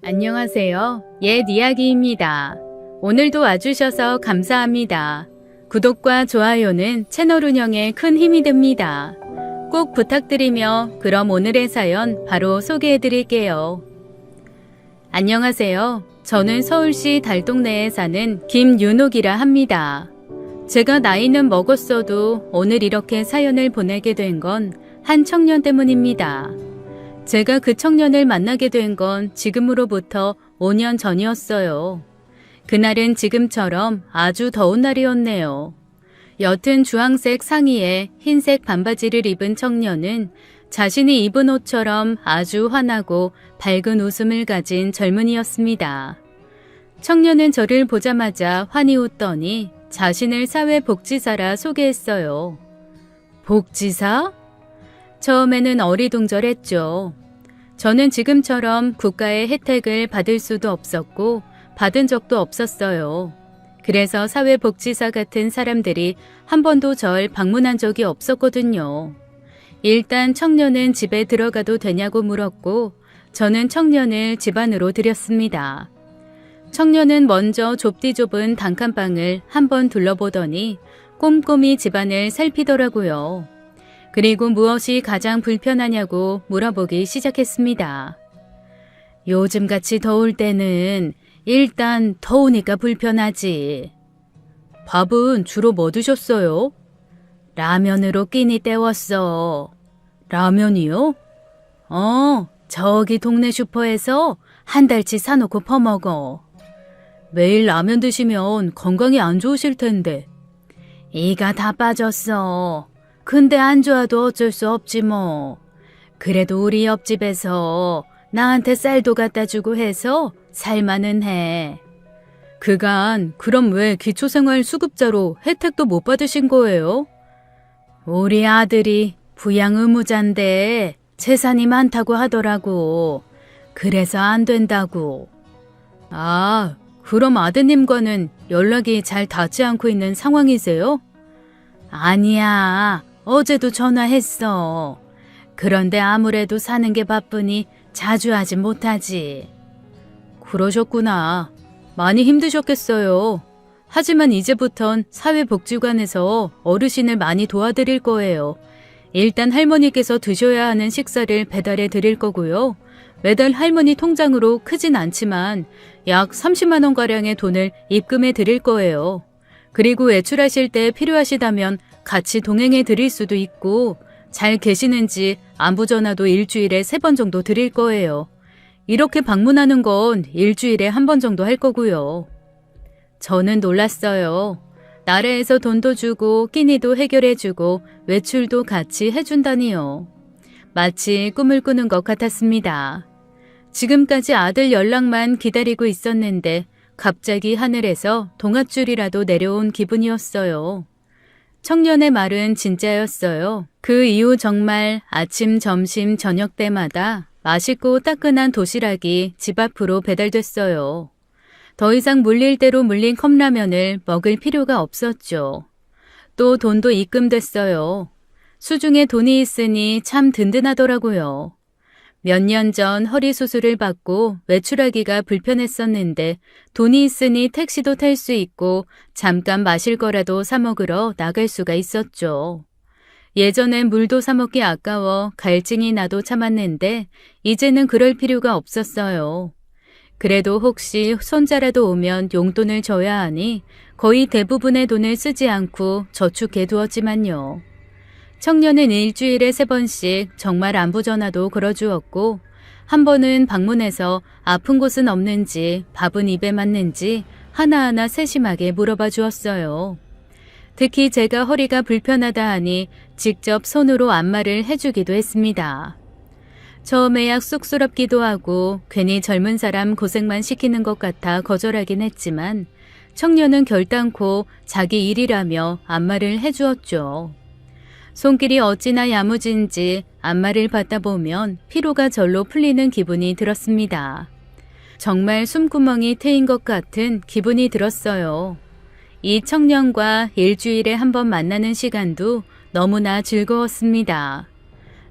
안녕하세요. 옛 이야기입니다. 오늘도 와주셔서 감사합니다. 구독과 좋아요는 채널 운영에 큰 힘이 됩니다. 꼭 부탁드리며 그럼 오늘의 사연 바로 소개해 드릴게요. 안녕하세요. 저는 서울시 달동네에 사는 김윤옥이라 합니다. 제가 나이는 먹었어도 오늘 이렇게 사연을 보내게 된 건 한 청년 때문입니다. 제가 그 청년을 만나게 된 건 지금으로부터 5년 전이었어요. 그날은 지금처럼 아주 더운 날이었네요. 옅은 주황색 상의에 흰색 반바지를 입은 청년은 자신이 입은 옷처럼 아주 환하고 밝은 웃음을 가진 젊은이였습니다. 청년은 저를 보자마자 환히 웃더니 자신을 사회복지사라 소개했어요. 복지사? 처음에는 어리둥절했죠. 저는 지금처럼 국가의 혜택을 받을 수도 없었고 받은 적도 없었어요. 그래서 사회복지사 같은 사람들이 한 번도 절 방문한 적이 없었거든요. 일단 청년은 집에 들어가도 되냐고 물었고 저는 청년을 집 안으로 들였습니다. 청년은 먼저 좁디 좁은 단칸방을 한번 둘러보더니 꼼꼼히 집안을 살피더라고요. 그리고 무엇이 가장 불편하냐고 물어보기 시작했습니다. 요즘같이 더울 때는 일단 더우니까 불편하지. 밥은 주로 뭐 드셨어요? 라면으로 끼니 때웠어. 라면이요? 저기 동네 슈퍼에서 한 달치 사놓고 퍼먹어. 매일 라면 드시면 건강이 안 좋으실 텐데. 이가 다 빠졌어. 근데 안 좋아도 어쩔 수 없지 뭐. 그래도 우리 옆집에서 나한테 쌀도 갖다 주고 해서 살만은 해. 그간 그럼 왜 기초생활 수급자로 혜택도 못 받으신 거예요? 우리 아들이 부양 의무자인데 재산이 많다고 하더라고. 그래서 안 된다고. 아, 그럼 아드님과는 연락이 잘 닿지 않고 있는 상황이세요? 아니야. 어제도 전화했어. 그런데 아무래도 사는 게 바쁘니 자주 하지 못하지. 그러셨구나. 많이 힘드셨겠어요. 하지만 이제부턴 사회복지관에서 어르신을 많이 도와드릴 거예요. 일단 할머니께서 드셔야 하는 식사를 배달해 드릴 거고요. 매달 할머니 통장으로 크진 않지만 약 30만 원가량의 돈을 입금해 드릴 거예요. 그리고 외출하실 때 필요하시다면 같이 동행해 드릴 수도 있고 잘 계시는지 안부 전화도 일주일에 3번 정도 드릴 거예요. 이렇게 방문하는 건 일주일에 1번 정도 할 거고요. 저는 놀랐어요. 나라에서 돈도 주고 끼니도 해결해 주고 외출도 같이 해준다니요. 마치 꿈을 꾸는 것 같았습니다. 지금까지 아들 연락만 기다리고 있었는데 갑자기 하늘에서 동아줄이라도 내려온 기분이었어요. 청년의 말은 진짜였어요. 그 이후 정말 아침, 점심, 저녁 때마다 맛있고 따끈한 도시락이 집 앞으로 배달됐어요. 더 이상 물릴 대로 물린 컵라면을 먹을 필요가 없었죠. 또 돈도 입금됐어요. 수중에 돈이 있으니 참 든든하더라고요. 몇 년 전 허리 수술을 받고 외출하기가 불편했었는데 돈이 있으니 택시도 탈 수 있고 잠깐 마실 거라도 사 먹으러 나갈 수가 있었죠. 예전엔 물도 사 먹기 아까워 갈증이 나도 참았는데 이제는 그럴 필요가 없었어요. 그래도 혹시 손자라도 오면 용돈을 줘야 하니 거의 대부분의 돈을 쓰지 않고 저축해 두었지만요. 청년은 일주일에 3번씩 정말 안부 전화도 걸어주었고 한 번은 방문해서 아픈 곳은 없는지 밥은 입에 맞는지 하나하나 세심하게 물어봐 주었어요. 특히 제가 허리가 불편하다 하니 직접 손으로 안마를 해주기도 했습니다. 처음에야 쑥스럽기도 하고 괜히 젊은 사람 고생만 시키는 것 같아 거절하긴 했지만 청년은 결단코 자기 일이라며 안마를 해주었죠. 손길이 어찌나 야무진지 안마를 받다 보면 피로가 절로 풀리는 기분이 들었습니다. 정말 숨구멍이 트인 것 같은 기분이 들었어요. 이 청년과 일주일에 1번 만나는 시간도 너무나 즐거웠습니다.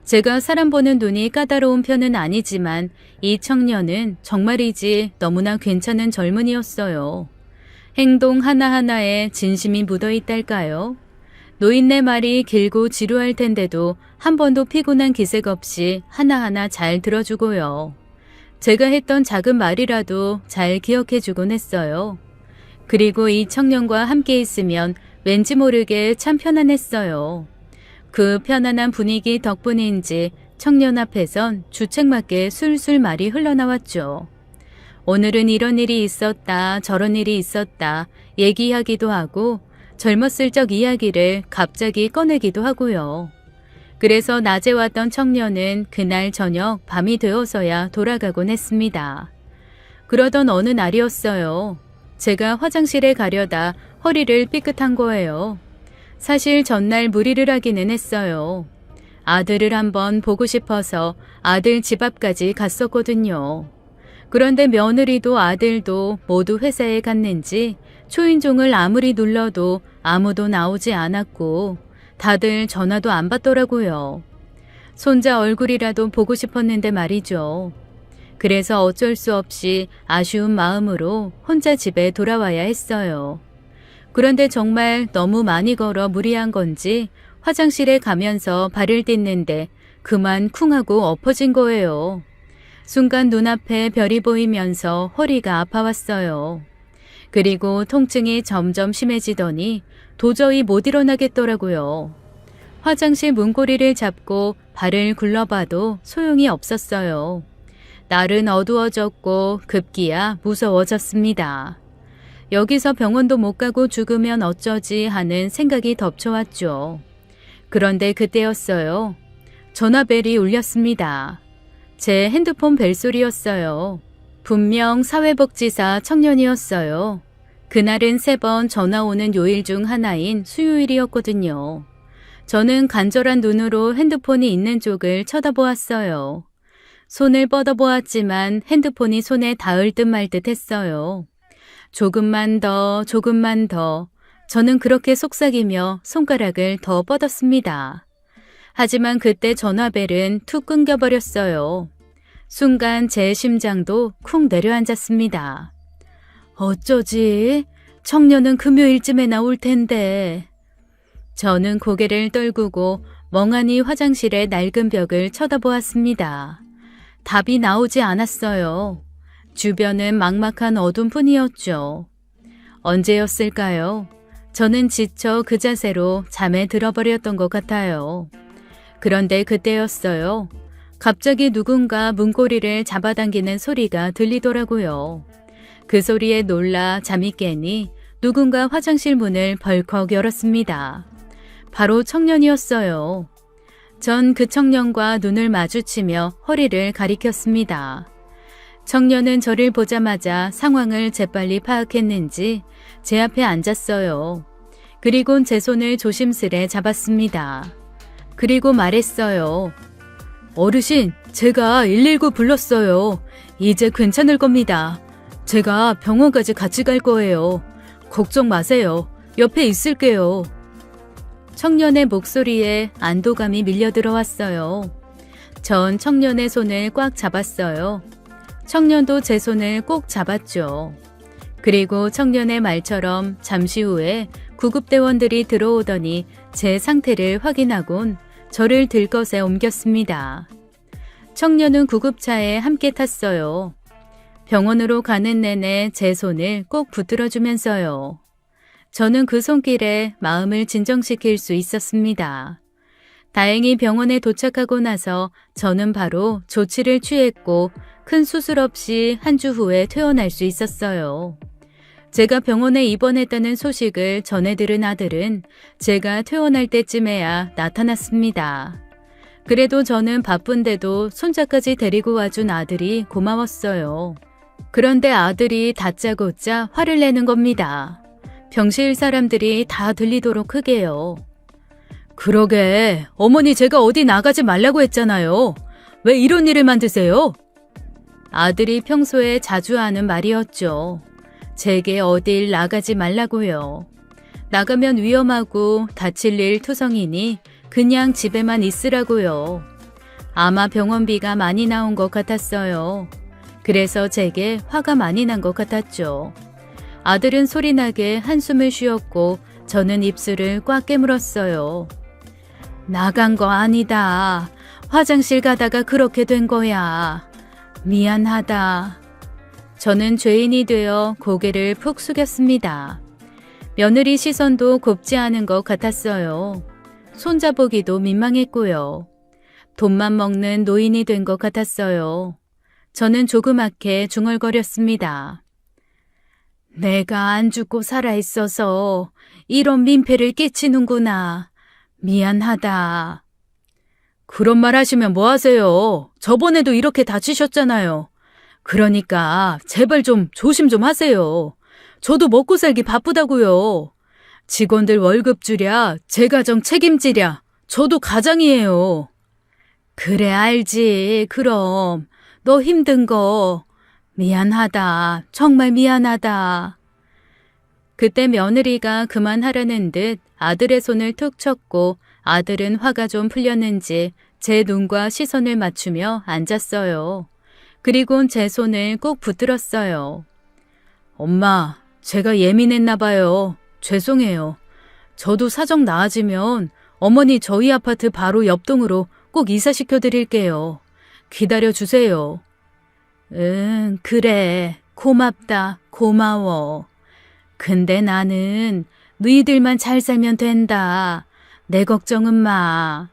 제가 사람 보는 눈이 까다로운 편은 아니지만 이 청년은 정말이지 너무나 괜찮은 젊은이였어요. 행동 하나하나에 진심이 묻어있달까요? 노인네 말이 길고 지루할 텐데도 한 번도 피곤한 기색 없이 하나하나 잘 들어주고요. 제가 했던 작은 말이라도 잘 기억해주곤 했어요. 그리고 이 청년과 함께 있으면 왠지 모르게 참 편안했어요. 그 편안한 분위기 덕분인지 청년 앞에선 주책맞게 술술 말이 흘러나왔죠. 오늘은 이런 일이 있었다, 저런 일이 있었다 얘기하기도 하고 젊었을 적 이야기를 갑자기 꺼내기도 하고요. 그래서 낮에 왔던 청년은 그날 저녁 밤이 되어서야 돌아가곤 했습니다. 그러던 어느 날이었어요. 제가 화장실에 가려다 허리를 삐끗한 거예요. 사실 전날 무리를 하기는 했어요. 아들을 한번 보고 싶어서 아들 집 앞까지 갔었거든요. 그런데 며느리도 아들도 모두 회사에 갔는지 초인종을 아무리 눌러도 아무도 나오지 않았고 다들 전화도 안 받더라고요. 손자 얼굴이라도 보고 싶었는데 말이죠. 그래서 어쩔 수 없이 아쉬운 마음으로 혼자 집에 돌아와야 했어요. 그런데 정말 너무 많이 걸어 무리한 건지 화장실에 가면서 발을 딛는데 그만 쿵 하고 엎어진 거예요. 순간 눈앞에 별이 보이면서 허리가 아파왔어요. 그리고 통증이 점점 심해지더니 도저히 못 일어나겠더라고요. 화장실 문고리를 잡고 발을 굴러봐도 소용이 없었어요. 날은 어두워졌고 급기야 무서워졌습니다. 여기서 병원도 못 가고 죽으면 어쩌지 하는 생각이 덮쳐왔죠. 그런데 그때였어요. 전화벨이 울렸습니다. 제 핸드폰 벨소리였어요. 분명 사회복지사 청년이었어요. 그날은 3번 전화 오는 요일 중 하나인 수요일이었거든요. 저는 간절한 눈으로 핸드폰이 있는 쪽을 쳐다보았어요. 손을 뻗어보았지만 핸드폰이 손에 닿을 듯 말 듯 했어요. 조금만 더, 조금만 더. 저는 그렇게 속삭이며 손가락을 더 뻗었습니다. 하지만 그때 전화벨은 툭 끊겨버렸어요. 순간 제 심장도 쿵 내려앉았습니다. 어쩌지? 청년은 금요일쯤에 나올 텐데. 저는 고개를 떨구고 멍하니 화장실의 낡은 벽을 쳐다보았습니다. 답이 나오지 않았어요. 주변은 막막한 어둠뿐이었죠. 언제였을까요? 저는 지쳐 그 자세로 잠에 들어버렸던 것 같아요. 그런데 그때였어요. 갑자기 누군가 문고리를 잡아당기는 소리가 들리더라고요. 그 소리에 놀라 잠이 깨니 누군가 화장실 문을 벌컥 열었습니다. 바로 청년이었어요. 전 그 청년과 눈을 마주치며 허리를 가리켰습니다. 청년은 저를 보자마자 상황을 재빨리 파악했는지 제 앞에 앉았어요. 그리곤 제 손을 조심스레 잡았습니다. 그리고 말했어요. 어르신, 제가 119 불렀어요. 이제 괜찮을 겁니다. 제가 병원까지 같이 갈 거예요. 걱정 마세요. 옆에 있을게요. 청년의 목소리에 안도감이 밀려들어왔어요. 전 청년의 손을 꽉 잡았어요. 청년도 제 손을 꼭 잡았죠. 그리고 청년의 말처럼 잠시 후에 구급대원들이 들어오더니 제 상태를 확인하곤 저를 들것에 옮겼습니다. 청년은 구급차에 함께 탔어요. 병원으로 가는 내내 제 손을 꼭 붙들어주면서요. 저는 그 손길에 마음을 진정시킬 수 있었습니다. 다행히 병원에 도착하고 나서 저는 바로 조치를 취했고 큰 수술 없이 한 주 후에 퇴원할 수 있었어요. 제가 병원에 입원했다는 소식을 전해 들은 아들은 제가 퇴원할 때쯤에야 나타났습니다. 그래도 저는 바쁜데도 손자까지 데리고 와준 아들이 고마웠어요. 그런데 아들이 다짜고짜 화를 내는 겁니다. 병실 사람들이 다 들리도록 크게요. 그러게, 어머니 제가 어디 나가지 말라고 했잖아요. 왜 이런 일을 만드세요? 아들이 평소에 자주 하는 말이었죠. 제게 어딜 나가지 말라고요. 나가면 위험하고 다칠 일 투성이니 그냥 집에만 있으라고요. 아마 병원비가 많이 나온 것 같았어요. 그래서 제게 화가 많이 난 것 같았죠. 아들은 소리나게 한숨을 쉬었고 저는 입술을 꽉 깨물었어요. 나간 거 아니다. 화장실 가다가 그렇게 된 거야. 미안하다. 저는 죄인이 되어 고개를 푹 숙였습니다. 며느리 시선도 곱지 않은 것 같았어요. 손자보기도 민망했고요. 돈만 먹는 노인이 된 것 같았어요. 저는 조그맣게 중얼거렸습니다. 내가 안 죽고 살아있어서 이런 민폐를 끼치는구나. 미안하다. 그런 말 하시면 뭐 하세요? 저번에도 이렇게 다치셨잖아요. 그러니까 제발 좀 조심 좀 하세요. 저도 먹고 살기 바쁘다고요. 직원들 월급 주랴, 제 가정 책임지랴. 저도 가장이에요. 그래 알지. 그럼 너 힘든 거 미안하다. 정말 미안하다. 그때 며느리가 그만하라는 듯 아들의 손을 툭 쳤고 아들은 화가 좀 풀렸는지 제 눈과 시선을 맞추며 앉았어요. 그리곤 제 손을 꼭 붙들었어요. 엄마, 제가 예민했나 봐요. 죄송해요. 저도 사정 나아지면 어머니 저희 아파트 바로 옆동으로 꼭 이사시켜 드릴게요. 기다려주세요. 응, 그래. 고맙다. 고마워. 근데 나는 너희들만 잘 살면 된다. 내 걱정은 마.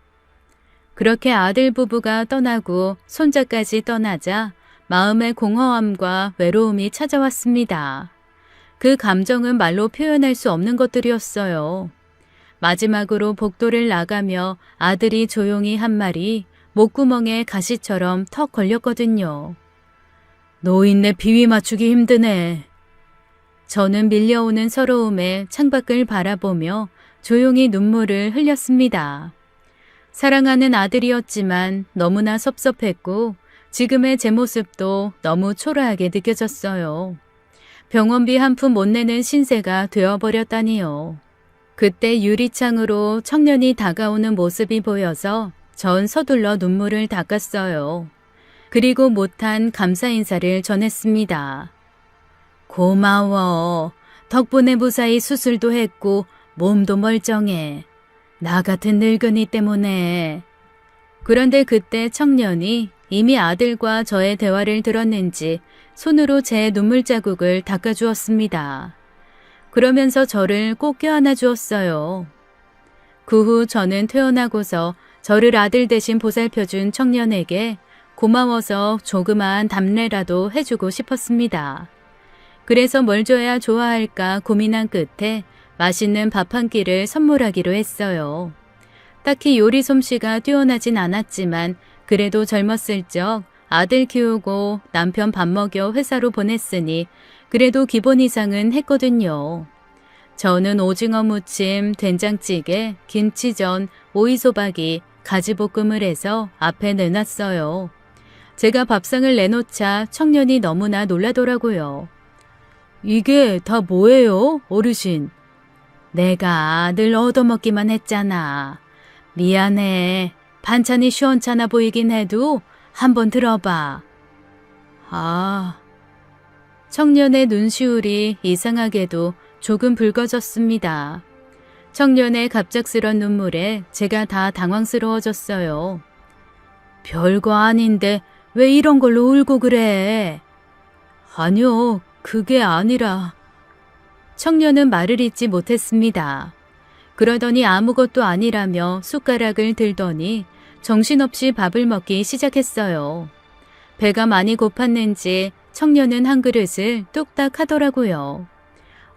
그렇게 아들 부부가 떠나고 손자까지 떠나자 마음의 공허함과 외로움이 찾아왔습니다. 그 감정은 말로 표현할 수 없는 것들이었어요. 마지막으로 복도를 나가며 아들이 조용히 한 말이 목구멍에 가시처럼 턱 걸렸거든요. 노인네 비위 맞추기 힘드네. 저는 밀려오는 서러움에 창밖을 바라보며 조용히 눈물을 흘렸습니다. 사랑하는 아들이었지만 너무나 섭섭했고 지금의 제 모습도 너무 초라하게 느껴졌어요. 병원비 한 푼 못 내는 신세가 되어버렸다니요. 그때 유리창으로 청년이 다가오는 모습이 보여서 전 서둘러 눈물을 닦았어요. 그리고 못한 감사 인사를 전했습니다. 고마워. 덕분에 무사히 수술도 했고 몸도 멀쩡해. 나 같은 늙은이 때문에. 그런데 그때 청년이 이미 아들과 저의 대화를 들었는지 손으로 제 눈물 자국을 닦아주었습니다. 그러면서 저를 꼭 껴안아 주었어요. 그 후 저는 퇴원하고서 저를 아들 대신 보살펴준 청년에게 고마워서 조그마한 답례라도 해주고 싶었습니다. 그래서 뭘 줘야 좋아할까 고민한 끝에 맛있는 밥 한 끼를 선물하기로 했어요. 딱히 요리 솜씨가 뛰어나진 않았지만 그래도 젊었을 적 아들 키우고 남편 밥 먹여 회사로 보냈으니 그래도 기본 이상은 했거든요. 저는 오징어 무침, 된장찌개, 김치전, 오이소박이, 가지볶음을 해서 앞에 내놨어요. 제가 밥상을 내놓자 청년이 너무나 놀라더라고요. 이게 다 뭐예요, 어르신? 내가 늘 얻어먹기만 했잖아. 미안해. 반찬이 시원찮아 보이긴 해도 한번 들어봐. 아... 청년의 눈시울이 이상하게도 조금 붉어졌습니다. 청년의 갑작스런 눈물에 제가 다 당황스러워졌어요. 별거 아닌데 왜 이런 걸로 울고 그래? 아니요, 그게 아니라... 청년은 말을 잇지 못했습니다. 그러더니 아무것도 아니라며 숟가락을 들더니 정신없이 밥을 먹기 시작했어요. 배가 많이 고팠는지 청년은 한 그릇을 뚝딱 하더라고요.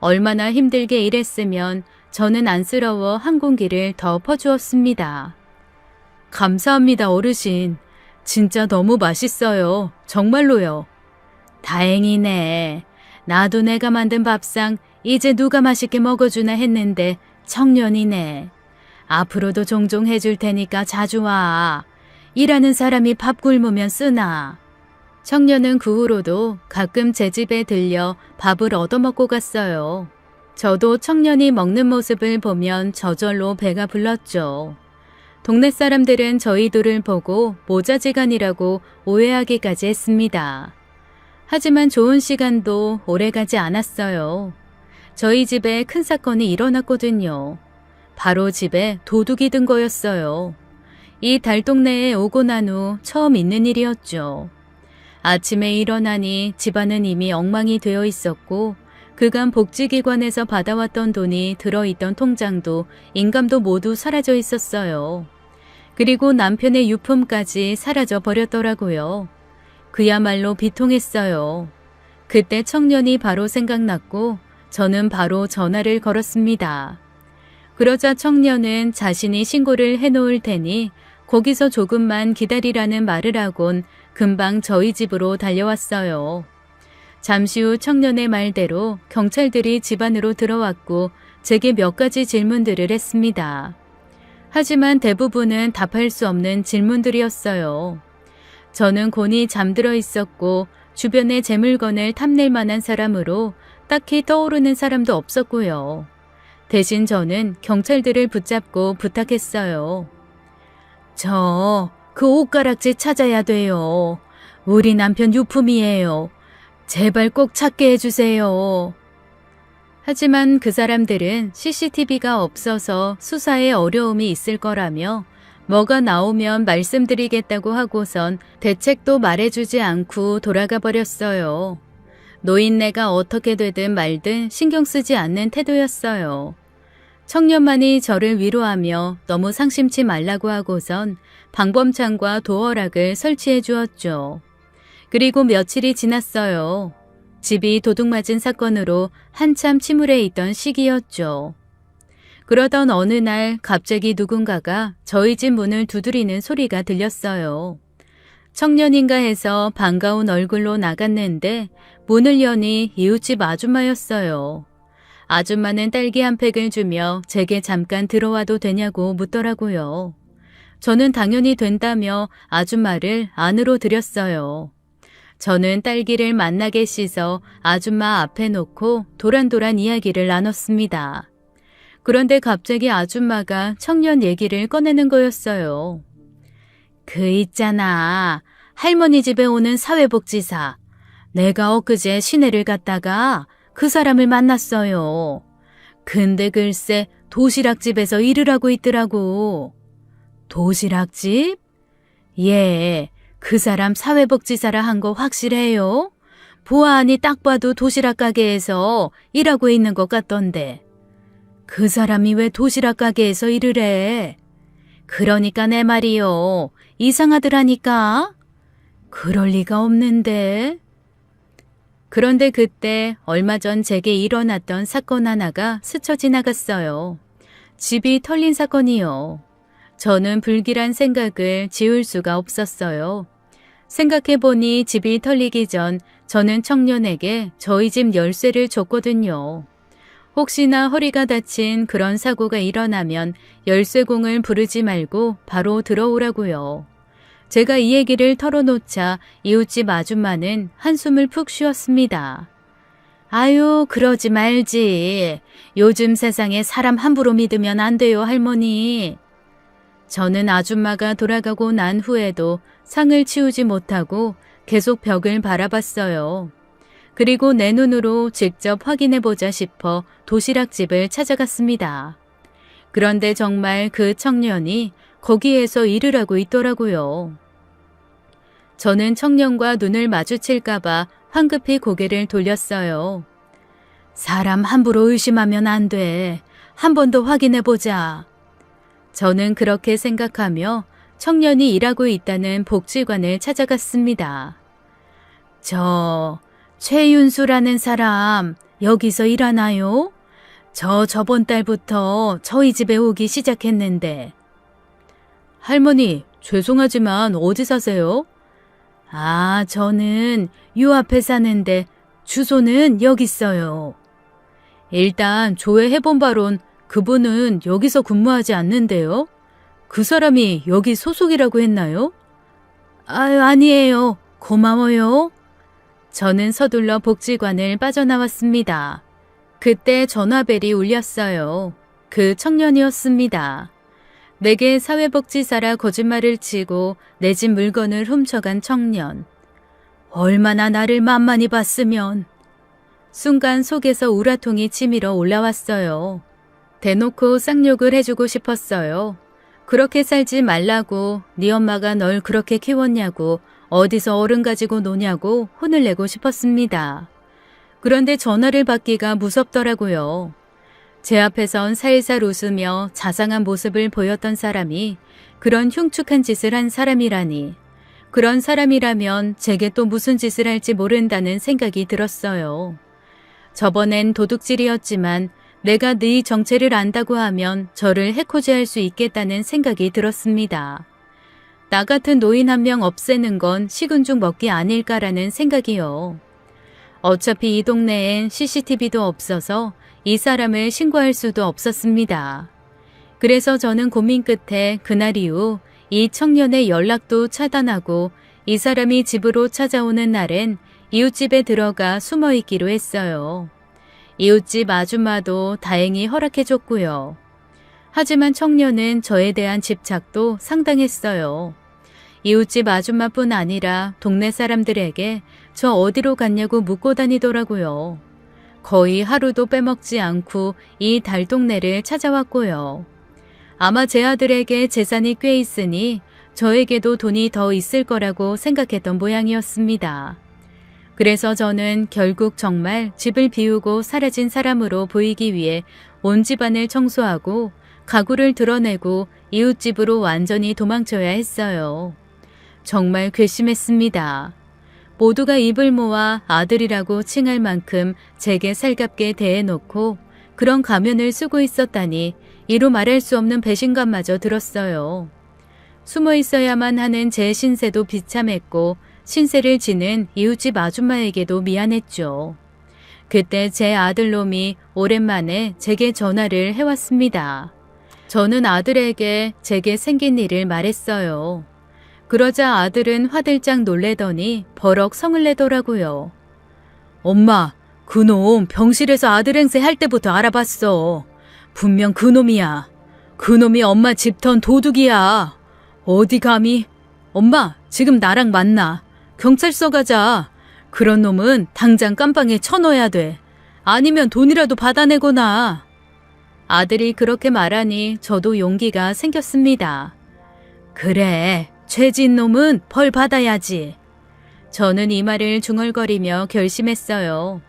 얼마나 힘들게 일했으면 저는 안쓰러워 한 공기를 더 퍼주었습니다. 감사합니다, 어르신. 진짜 너무 맛있어요. 정말로요. 다행이네. 나도 내가 만든 밥상 이제 누가 맛있게 먹어주나 했는데 청년이네. 앞으로도 종종 해줄 테니까 자주 와. 일하는 사람이 밥 굶으면 쓰나. 청년은 그 후로도 가끔 제 집에 들려 밥을 얻어먹고 갔어요. 저도 청년이 먹는 모습을 보면 저절로 배가 불렀죠. 동네 사람들은 저희 둘을 보고 모자지간이라고 오해하기까지 했습니다. 하지만 좋은 시간도 오래가지 않았어요. 저희 집에 큰 사건이 일어났거든요. 바로 집에 도둑이 든 거였어요. 이 달동네에 오고 난 후 처음 있는 일이었죠. 아침에 일어나니 집안은 이미 엉망이 되어 있었고 그간 복지기관에서 받아왔던 돈이 들어있던 통장도 인감도 모두 사라져 있었어요. 그리고 남편의 유품까지 사라져 버렸더라고요. 그야말로 비통했어요. 그때 청년이 바로 생각났고 저는 바로 전화를 걸었습니다. 그러자 청년은 자신이 신고를 해놓을 테니 거기서 조금만 기다리라는 말을 하곤 금방 저희 집으로 달려왔어요. 잠시 후 청년의 말대로 경찰들이 집 안으로 들어왔고 제게 몇 가지 질문들을 했습니다. 하지만 대부분은 답할 수 없는 질문들이었어요. 저는 곤히 잠들어 있었고 주변에 제 물건을 탐낼 만한 사람으로 딱히 떠오르는 사람도 없었고요. 대신 저는 경찰들을 붙잡고 부탁했어요. 그 옷가락지 찾아야 돼요. 우리 남편 유품이에요. 제발 꼭 찾게 해주세요. 하지만 그 사람들은 CCTV가 없어서 수사에 어려움이 있을 거라며 뭐가 나오면 말씀드리겠다고 하고선 대책도 말해주지 않고 돌아가 버렸어요. 노인네가 어떻게 되든 말든 신경 쓰지 않는 태도였어요. 청년만이 저를 위로하며 너무 상심치 말라고 하고선 방범창과 도어락을 설치해 주었죠. 그리고 며칠이 지났어요. 집이 도둑맞은 사건으로 한참 침울해 있던 시기였죠. 그러던 어느 날 갑자기 누군가가 저희 집 문을 두드리는 소리가 들렸어요. 청년인가 해서 반가운 얼굴로 나갔는데 문을 여니 이웃집 아줌마였어요. 아줌마는 딸기 한 팩을 주며 제게 잠깐 들어와도 되냐고 묻더라고요. 저는 당연히 된다며 아줌마를 안으로 들였어요. 저는 딸기를 맛나게 씻어 아줌마 앞에 놓고 도란도란 이야기를 나눴습니다. 그런데 갑자기 아줌마가 청년 얘기를 꺼내는 거였어요. 있잖아. 할머니 집에 오는 사회복지사. 내가 엊그제 시내를 갔다가 그 사람을 만났어요. 근데 글쎄 도시락집에서 일을 하고 있더라고. 도시락집? 예, 그 사람 사회복지사라 한 거 확실해요? 보아하니 딱 봐도 도시락 가게에서 일하고 있는 것 같던데. 그 사람이 왜 도시락 가게에서 일을 해? 그러니까 내 말이요. 이상하더라니까. 그럴 리가 없는데. 그런데 그때 얼마 전 제게 일어났던 사건 하나가 스쳐 지나갔어요. 집이 털린 사건이요. 저는 불길한 생각을 지울 수가 없었어요. 생각해보니 집이 털리기 전 저는 청년에게 저희 집 열쇠를 줬거든요. 혹시나 허리가 다친 그런 사고가 일어나면 열쇠공을 부르지 말고 바로 들어오라고요. 제가 이 얘기를 털어놓자 이웃집 아줌마는 한숨을 푹 쉬었습니다. 아유, 그러지 말지. 요즘 세상에 사람 함부로 믿으면 안 돼요, 할머니. 저는 아줌마가 돌아가고 난 후에도 상을 치우지 못하고 계속 벽을 바라봤어요. 그리고 내 눈으로 직접 확인해보자 싶어 도시락집을 찾아갔습니다. 그런데 정말 그 청년이 거기에서 일을 하고 있더라고요. 저는 청년과 눈을 마주칠까봐 황급히 고개를 돌렸어요. 사람 함부로 의심하면 안 돼. 한 번 더 확인해보자. 저는 그렇게 생각하며 청년이 일하고 있다는 복지관을 찾아갔습니다. 최윤수라는 사람 여기서 일하나요? 저번 달부터 저희 집에 오기 시작했는데. 할머니, 죄송하지만 어디 사세요? 저는 요 앞에 사는데 주소는 여기 있어요. 일단 조회해본 바론 그분은 여기서 근무하지 않는데요. 그 사람이 여기 소속이라고 했나요? 아니에요. 고마워요. 저는 서둘러 복지관을 빠져나왔습니다. 그때 전화벨이 울렸어요. 그 청년이었습니다. 내게 사회복지사라 거짓말을 치고 내 집 물건을 훔쳐간 청년. 얼마나 나를 만만히 봤으면. 순간 속에서 우라통이 치밀어 올라왔어요. 대놓고 쌍욕을 해주고 싶었어요. 그렇게 살지 말라고, 네 엄마가 널 그렇게 키웠냐고, 어디서 어른 가지고 노냐고 혼을 내고 싶었습니다. 그런데 전화를 받기가 무섭더라고요. 제 앞에선 살살 웃으며 자상한 모습을 보였던 사람이 그런 흉측한 짓을 한 사람이라니. 그런 사람이라면 제게 또 무슨 짓을 할지 모른다는 생각이 들었어요. 저번엔 도둑질이었지만 내가 네 정체를 안다고 하면 저를 해코지할 수 있겠다는 생각이 들었습니다. 나 같은 노인 한 명 없애는 건 식은 죽 먹기 아닐까라는 생각이요. 어차피 이 동네엔 CCTV도 없어서 이 사람을 신고할 수도 없었습니다. 그래서 저는 고민 끝에 그날 이후 이 청년의 연락도 차단하고 이 사람이 집으로 찾아오는 날엔 이웃집에 들어가 숨어 있기로 했어요. 이웃집 아줌마도 다행히 허락해줬고요. 하지만 청년은 저에 대한 집착도 상당했어요. 이웃집 아줌마뿐 아니라 동네 사람들에게 저 어디로 갔냐고 묻고 다니더라고요. 거의 하루도 빼먹지 않고 이 달동네를 찾아왔고요. 아마 제 아들에게 재산이 꽤 있으니 저에게도 돈이 더 있을 거라고 생각했던 모양이었습니다. 그래서 저는 결국 정말 집을 비우고 사라진 사람으로 보이기 위해 온 집안을 청소하고 가구를 드러내고 이웃집으로 완전히 도망쳐야 했어요. 정말 괘씸했습니다. 모두가 입을 모아 아들이라고 칭할 만큼 제게 살갑게 대해놓고 그런 가면을 쓰고 있었다니 이루 말할 수 없는 배신감마저 들었어요. 숨어 있어야만 하는 제 신세도 비참했고 신세를 지는 이웃집 아줌마에게도 미안했죠. 그때 제 아들놈이 오랜만에 제게 전화를 해왔습니다. 저는 아들에게 제게 생긴 일을 말했어요. 그러자 아들은 화들짝 놀래더니 버럭 성을 내더라고요. 엄마, 그놈 병실에서 아들 행세 할 때부터 알아봤어. 분명 그놈이야. 그놈이 엄마 집턴 도둑이야. 어디 감히. 엄마, 지금 나랑 만나. 경찰서 가자. 그런 놈은 당장 깜빵에 쳐넣어야 돼. 아니면 돈이라도 받아내거나. 아들이 그렇게 말하니 저도 용기가 생겼습니다. 그래, 죄진 놈은 벌 받아야지. 저는 이 말을 중얼거리며 결심했어요.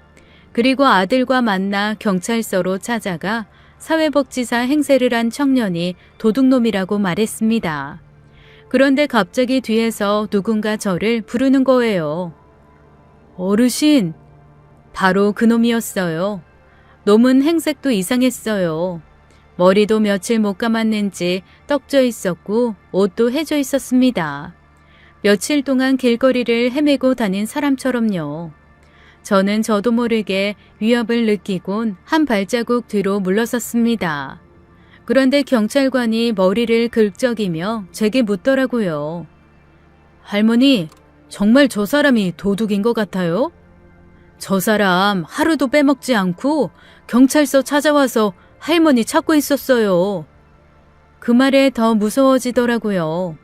그리고 아들과 만나 경찰서로 찾아가 사회복지사 행세를 한 청년이 도둑놈이라고 말했습니다. 그런데 갑자기 뒤에서 누군가 저를 부르는 거예요. 어르신, 바로 그놈이었어요. 놈은 행색도 이상했어요. 머리도 며칠 못 감았는지 떡져 있었고 옷도 해져 있었습니다. 며칠 동안 길거리를 헤매고 다닌 사람처럼요. 저는 저도 모르게 위협을 느끼곤 한 발자국 뒤로 물러섰습니다. 그런데 경찰관이 머리를 긁적이며 제게 묻더라고요. 할머니, 정말 저 사람이 도둑인 것 같아요? 저 사람 하루도 빼먹지 않고 경찰서 찾아와서 할머니 찾고 있었어요. 그 말에 더 무서워지더라고요.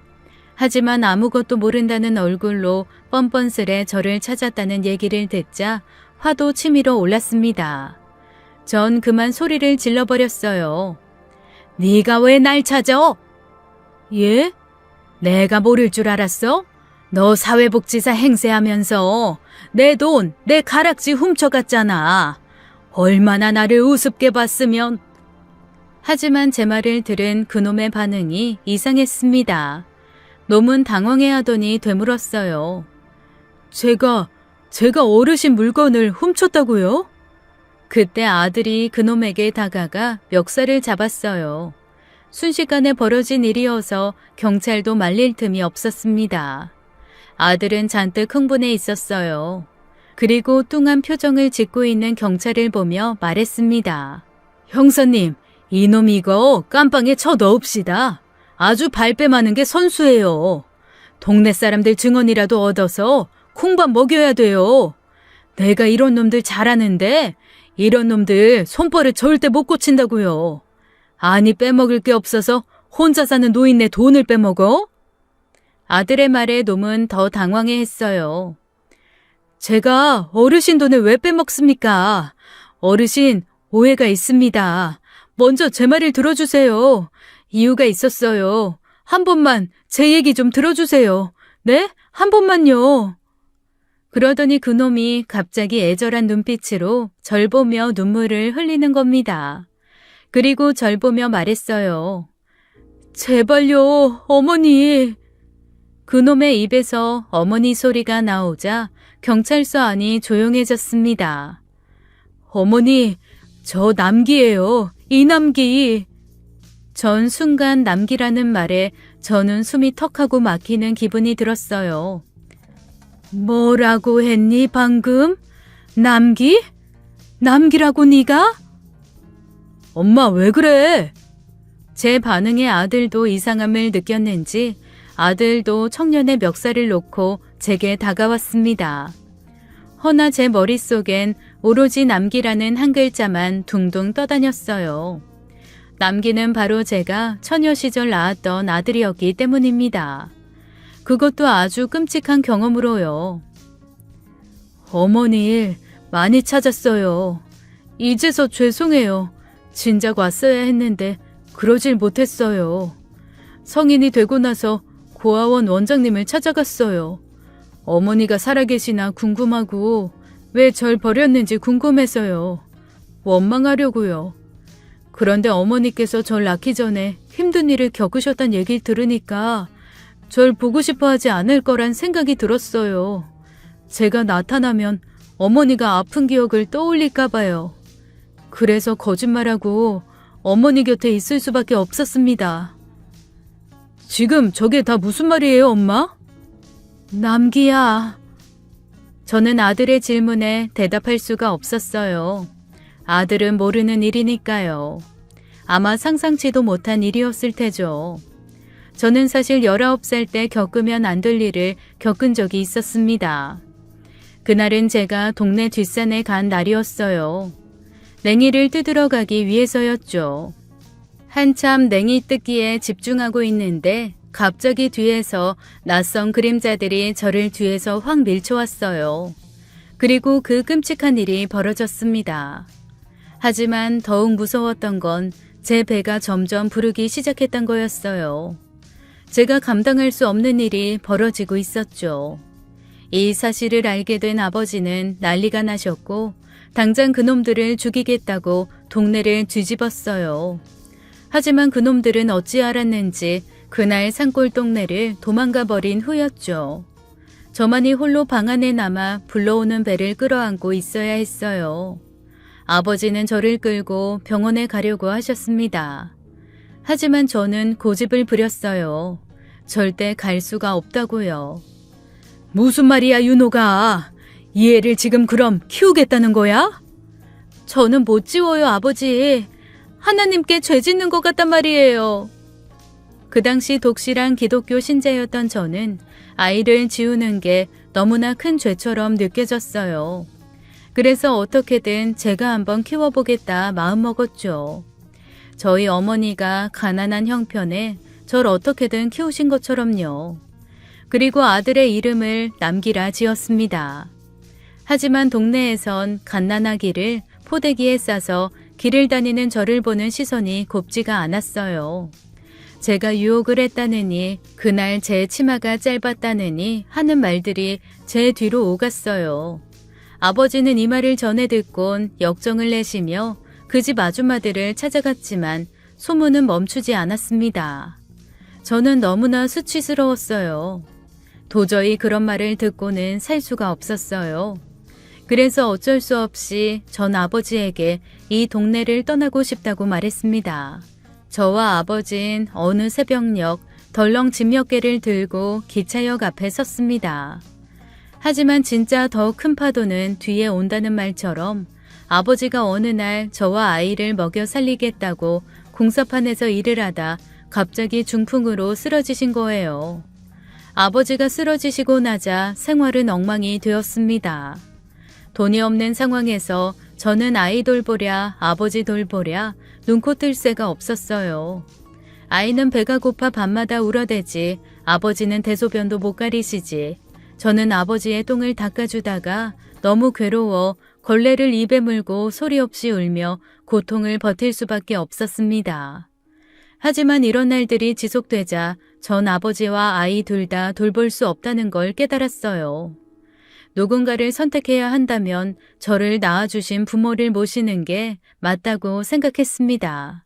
하지만 아무것도 모른다는 얼굴로 뻔뻔스레 저를 찾았다는 얘기를 듣자 화도 치밀어 올랐습니다. 전 그만 소리를 질러버렸어요. 네가 왜 날 찾아? 예? 내가 모를 줄 알았어? 너 사회복지사 행세하면서 내 돈, 내 가락지 훔쳐갔잖아. 얼마나 나를 우습게 봤으면. 하지만 제 말을 들은 그놈의 반응이 이상했습니다. 놈은 당황해하더니 되물었어요. 제가 어르신 물건을 훔쳤다고요? 그때 아들이 그놈에게 다가가 멱살을 잡았어요. 순식간에 벌어진 일이어서 경찰도 말릴 틈이 없었습니다. 아들은 잔뜩 흥분해 있었어요. 그리고 뚱한 표정을 짓고 있는 경찰을 보며 말했습니다. 형사님, 이놈 이거 깜빵에 쳐 넣읍시다. 아주 발뺌하는 게 선수예요. 동네 사람들 증언이라도 얻어서 콩밥 먹여야 돼요. 내가 이런 놈들 잘 아는데 이런 놈들 손버릇 절대 못 고친다고요. 아니 빼먹을 게 없어서 혼자 사는 노인네 돈을 빼먹어? 아들의 말에 놈은 더 당황해했어요. 제가 어르신 돈을 왜 빼먹습니까? 어르신, 오해가 있습니다. 먼저 제 말을 들어주세요. 이유가 있었어요. 한 번만 제 얘기 좀 들어주세요. 네? 한 번만요. 그러더니 그놈이 갑자기 애절한 눈빛으로 절 보며 눈물을 흘리는 겁니다. 그리고 절 보며 말했어요. 제발요, 어머니. 그놈의 입에서 어머니 소리가 나오자 경찰서 안이 조용해졌습니다. 어머니, 저 남기예요. 이남기. 전 순간 남기라는 말에 저는 숨이 턱하고 막히는 기분이 들었어요. 뭐라고 했니 방금? 남기? 남기라고 네가? 엄마 왜 그래? 제 반응에 아들도 이상함을 느꼈는지 아들도 청년의 멱살을 놓고 제게 다가왔습니다. 허나 제 머릿속엔 오로지 남기라는 한 글자만 둥둥 떠다녔어요. 남기는 바로 제가 처녀 시절 낳았던 아들이었기 때문입니다. 그것도 아주 끔찍한 경험으로요. 어머니 많이 찾았어요. 이제서 죄송해요. 진작 왔어야 했는데 그러질 못했어요. 성인이 되고 나서 고아원 원장님을 찾아갔어요. 어머니가 살아계시나 궁금하고 왜 절 버렸는지 궁금해서요. 원망하려고요. 그런데 어머니께서 절 낳기 전에 힘든 일을 겪으셨단 얘기를 들으니까 절 보고 싶어 하지 않을 거란 생각이 들었어요. 제가 나타나면 어머니가 아픈 기억을 떠올릴까 봐요. 그래서 거짓말하고 어머니 곁에 있을 수밖에 없었습니다. 지금 저게 다 무슨 말이에요, 엄마? 남기야. 저는 아들의 질문에 대답할 수가 없었어요. 아들은 모르는 일이니까요. 아마 상상치도 못한 일이었을 테죠. 저는 사실 19살 때 겪으면 안 될 일을 겪은 적이 있었습니다. 그날은 제가 동네 뒷산에 간 날이었어요. 냉이를 뜯으러 가기 위해서였죠. 한참 냉이 뜯기에 집중하고 있는데 갑자기 뒤에서 낯선 그림자들이 저를 뒤에서 확 밀쳐왔어요. 그리고 그 끔찍한 일이 벌어졌습니다. 하지만 더욱 무서웠던 건 제 배가 점점 부르기 시작했던 거였어요. 제가 감당할 수 없는 일이 벌어지고 있었죠. 이 사실을 알게 된 아버지는 난리가 나셨고 당장 그놈들을 죽이겠다고 동네를 뒤집었어요. 하지만 그놈들은 어찌 알았는지 그날 산골 동네를 도망가 버린 후였죠. 저만이 홀로 방 안에 남아 불러오는 배를 끌어안고 있어야 했어요. 아버지는 저를 끌고 병원에 가려고 하셨습니다. 하지만 저는 고집을 부렸어요. 절대 갈 수가 없다고요. 무슨 말이야, 윤호가? 이 애를 지금 그럼 키우겠다는 거야? 저는 못 지워요, 아버지. 하나님께 죄 짓는 것 같단 말이에요. 그 당시 독실한 기독교 신자였던 저는 아이를 지우는 게 너무나 큰 죄처럼 느껴졌어요. 그래서 어떻게든 제가 한번 키워보겠다 마음먹었죠. 저희 어머니가 가난한 형편에 절 어떻게든 키우신 것처럼요. 그리고 아들의 이름을 남기라 지었습니다. 하지만 동네에선 갓난아기를 포대기에 싸서 길을 다니는 저를 보는 시선이 곱지가 않았어요. 제가 유혹을 했다느니 그날 제 치마가 짧았다느니 하는 말들이 제 뒤로 오갔어요. 아버지는 이 말을 전해 듣곤 역정을 내시며 그 집 아줌마들을 찾아갔지만 소문은 멈추지 않았습니다. 저는 너무나 수치스러웠어요. 도저히 그런 말을 듣고는 살 수가 없었어요. 그래서 어쩔 수 없이 전 아버지에게 이 동네를 떠나고 싶다고 말했습니다. 저와 아버진 어느 새벽녘 덜렁 짐 몇 개를 들고 기차역 앞에 섰습니다. 하지만 진짜 더 큰 파도는 뒤에 온다는 말처럼 아버지가 어느 날 저와 아이를 먹여 살리겠다고 공사판에서 일을 하다 갑자기 중풍으로 쓰러지신 거예요. 아버지가 쓰러지시고 나자 생활은 엉망이 되었습니다. 돈이 없는 상황에서 저는 아이 돌보랴 아버지 돌보랴 눈코 뜰 새가 없었어요. 아이는 배가 고파 밤마다 울어대지 아버지는 대소변도 못 가리시지. 저는 아버지의 똥을 닦아주다가 너무 괴로워 걸레를 입에 물고 소리 없이 울며 고통을 버틸 수밖에 없었습니다. 하지만 이런 날들이 지속되자 전 아버지와 아이 둘 다 돌볼 수 없다는 걸 깨달았어요. 누군가를 선택해야 한다면 저를 낳아주신 부모를 모시는 게 맞다고 생각했습니다.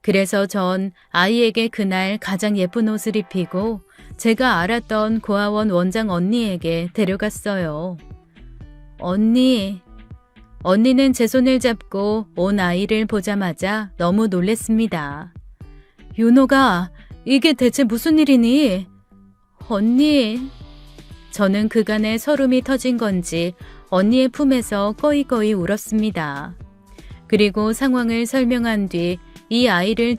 그래서 전 아이에게 그날 가장 예쁜 옷을 입히고 제가 알았던 고아원 원장 언니에게 데려갔어요. 언니는 제 손을 잡고 온 아이를 보자마자 너무 놀랬습니다. 윤호가 이게 대체 무슨 일이니? 언니. 저는 그간의 서름이 터진 건지 언니의 품에서 꺼이꺼이 울었습니다. 그리고 상황을 설명한 뒤 이 아이를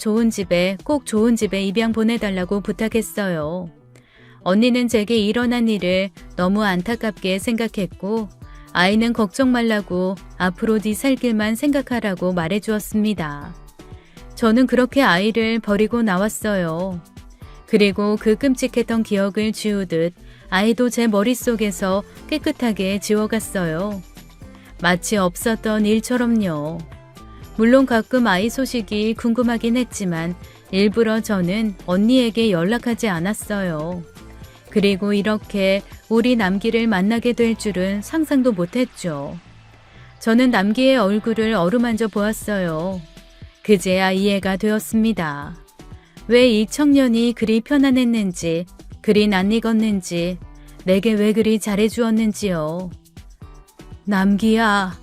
꼭 좋은 집에 입양 보내달라고 부탁했어요. 언니는 제게 일어난 일을 너무 안타깝게 생각했고 아이는 걱정 말라고 앞으로 네 살 길만 생각하라고 말해주었습니다. 저는 그렇게 아이를 버리고 나왔어요. 그리고 그 끔찍했던 기억을 지우듯 아이도 제 머릿속에서 깨끗하게 지워갔어요. 마치 없었던 일처럼요. 물론 가끔 아이 소식이 궁금하긴 했지만 일부러 저는 언니에게 연락하지 않았어요. 그리고 이렇게 우리 남기를 만나게 될 줄은 상상도 못했죠. 저는 남기의 얼굴을 어루만져 보았어요. 그제야 이해가 되었습니다. 왜 이 청년이 그리 편안했는지, 그리 낯익었는지, 내게 왜 그리 잘해주었는지요. 남기야,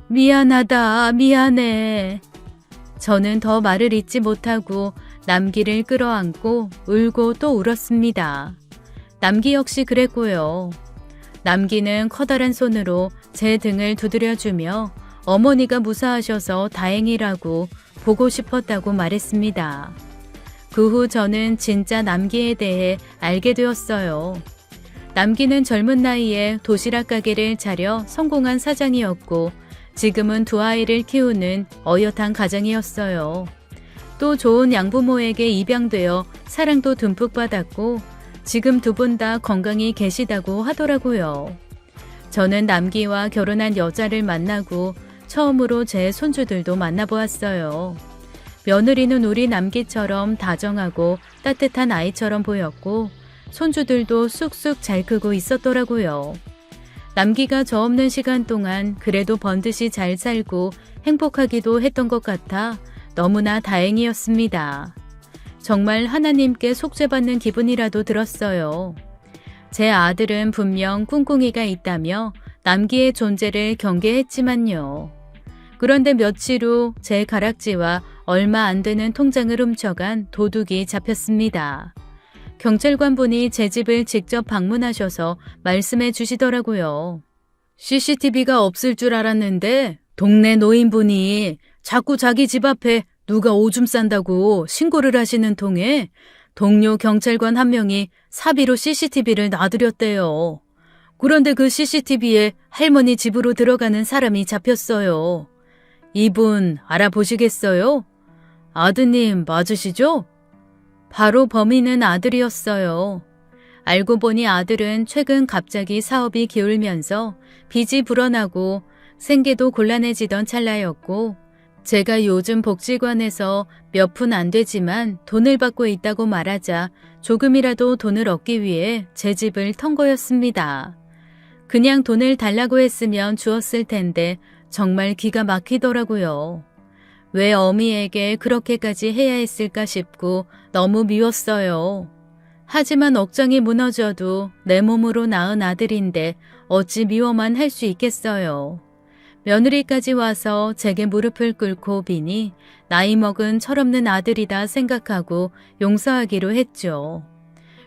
미안하다, 미안해. 저는 더 말을 잇지 못하고 남기를 끌어안고 울고 또 울었습니다. 남기 역시 그랬고요. 남기는 커다란 손으로 제 등을 두드려주며 어머니가 무사하셔서 다행이라고 보고 싶었다고 말했습니다. 그 후 저는 진짜 남기에 대해 알게 되었어요. 남기는 젊은 나이에 도시락 가게를 차려 성공한 사장이었고 지금은 두 아이를 키우는 어엿한 가장이었어요. 또 좋은 양부모에게 입양되어 사랑도 듬뿍 받았고 지금 두 분 다 건강히 계시다고 하더라고요. 저는 남기와 결혼한 여자를 만나고 처음으로 제 손주들도 만나보았어요. 며느리는 우리 남기처럼 다정하고 따뜻한 아이처럼 보였고 손주들도 쑥쑥 잘 크고 있었더라고요. 남기가 저 없는 시간 동안 그래도 번듯이 잘 살고 행복하기도 했던 것 같아 너무나 다행이었습니다. 정말 하나님께 속죄받는 기분이라도 들었어요. 제 아들은 분명 꿍꿍이가 있다며 남기의 존재를 경계했지만요. 그런데 며칠 후 제 가락지와 얼마 안 되는 통장을 훔쳐간 도둑이 잡혔습니다. 경찰관 분이 제 집을 직접 방문하셔서 말씀해 주시더라고요. CCTV가 없을 줄 알았는데 동네 노인분이 자꾸 자기 집 앞에 누가 오줌 싼다고 신고를 하시는 통에 동료 경찰관 한 명이 사비로 CCTV를 놔드렸대요. 그런데 그 CCTV에 할머니 집으로 들어가는 사람이 잡혔어요. 이분 알아보시겠어요? 아드님 맞으시죠? 바로 범인은 아들이었어요. 알고 보니 아들은 최근 갑자기 사업이 기울면서 빚이 불어나고 생계도 곤란해지던 찰나였고 제가 요즘 복지관에서 몇 푼 안 되지만 돈을 받고 있다고 말하자 조금이라도 돈을 얻기 위해 제 집을 턴 거였습니다. 그냥 돈을 달라고 했으면 주었을 텐데 정말 기가 막히더라고요. 왜 어미에게 그렇게까지 해야 했을까 싶고 너무 미웠어요. 하지만 억장이 무너져도 내 몸으로 낳은 아들인데 어찌 미워만 할 수 있겠어요. 며느리까지 와서 제게 무릎을 꿇고 비니 나이 먹은 철없는 아들이다 생각하고 용서하기로 했죠.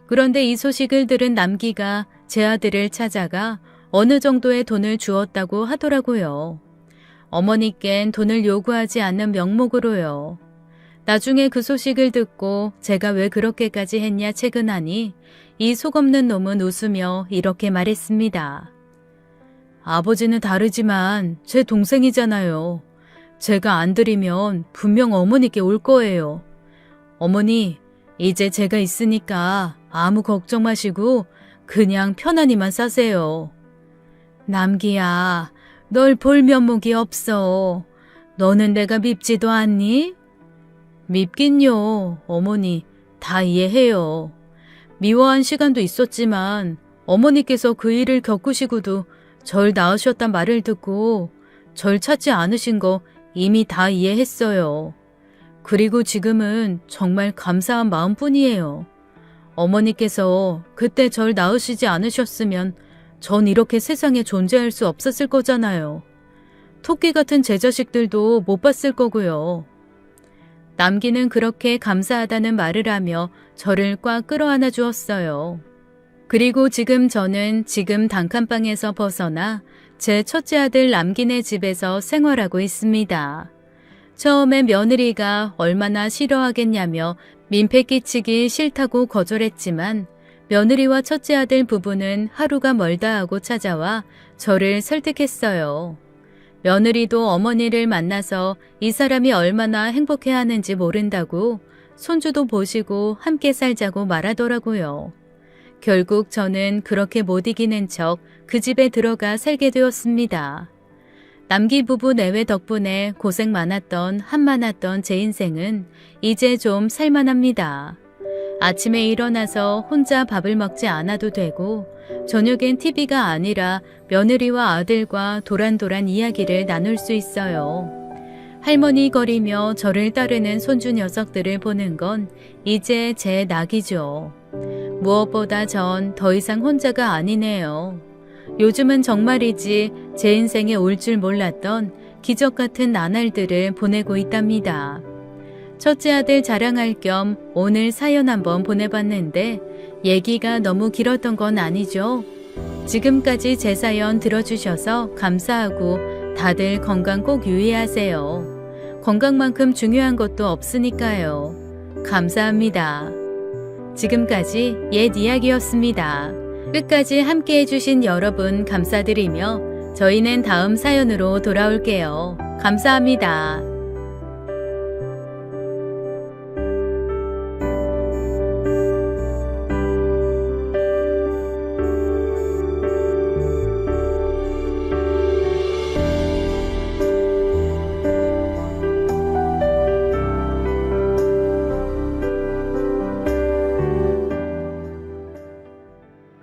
그런데 이 소식을 들은 남기가 제 아들을 찾아가 어느 정도의 돈을 주었다고 하더라고요. 어머니껜 돈을 요구하지 않는 명목으로요. 나중에 그 소식을 듣고 제가 왜 그렇게까지 했냐 채근하니 이 속없는 놈은 웃으며 이렇게 말했습니다. 아버지는 다르지만 제 동생이잖아요. 제가 안 드리면 분명 어머니께 올 거예요. 어머니 이제 제가 있으니까 아무 걱정 마시고 그냥 편안히만 사세요. 남기야, 널 볼 면목이 없어. 너는 내가 밉지도 않니? 밉긴요, 어머니. 다 이해해요. 미워한 시간도 있었지만 어머니께서 그 일을 겪으시고도 절 낳으셨단 말을 듣고 절 찾지 않으신 거 이미 다 이해했어요. 그리고 지금은 정말 감사한 마음뿐이에요. 어머니께서 그때 절 낳으시지 않으셨으면 전 이렇게 세상에 존재할 수 없었을 거잖아요. 토끼 같은 제 자식들도 못 봤을 거고요. 남기는 그렇게 감사하다는 말을 하며 저를 꽉 끌어안아 주었어요. 그리고 지금 저는 단칸방에서 벗어나 제 첫째 아들 남기네 집에서 생활하고 있습니다. 처음엔 며느리가 얼마나 싫어하겠냐며 민폐 끼치기 싫다고 거절했지만 며느리와 첫째 아들 부부는 하루가 멀다 하고 찾아와 저를 설득했어요. 며느리도 어머니를 만나서 이 사람이 얼마나 행복해하는지 모른다고 손주도 보시고 함께 살자고 말하더라고요. 결국 저는 그렇게 못 이기는 척 그 집에 들어가 살게 되었습니다. 남기 부부 내외 덕분에 고생 많았던 제 인생은 이제 좀 살만합니다. 아침에 일어나서 혼자 밥을 먹지 않아도 되고 저녁엔 TV가 아니라 며느리와 아들과 도란도란 이야기를 나눌 수 있어요. 할머니 거리며 저를 따르는 손주 녀석들을 보는 건 이제 제 낙이죠. 무엇보다 전 더 이상 혼자가 아니네요. 요즘은 정말이지 제 인생에 올 줄 몰랐던 기적 같은 나날들을 보내고 있답니다. 첫째 아들 자랑할 겸 오늘 사연 한번 보내봤는데 얘기가 너무 길었던 건 아니죠? 지금까지 제 사연 들어주셔서 감사하고 다들 건강 꼭 유의하세요. 건강만큼 중요한 것도 없으니까요. 감사합니다. 지금까지 옛 이야기였습니다. 끝까지 함께 해주신 여러분 감사드리며 저희는 다음 사연으로 돌아올게요. 감사합니다.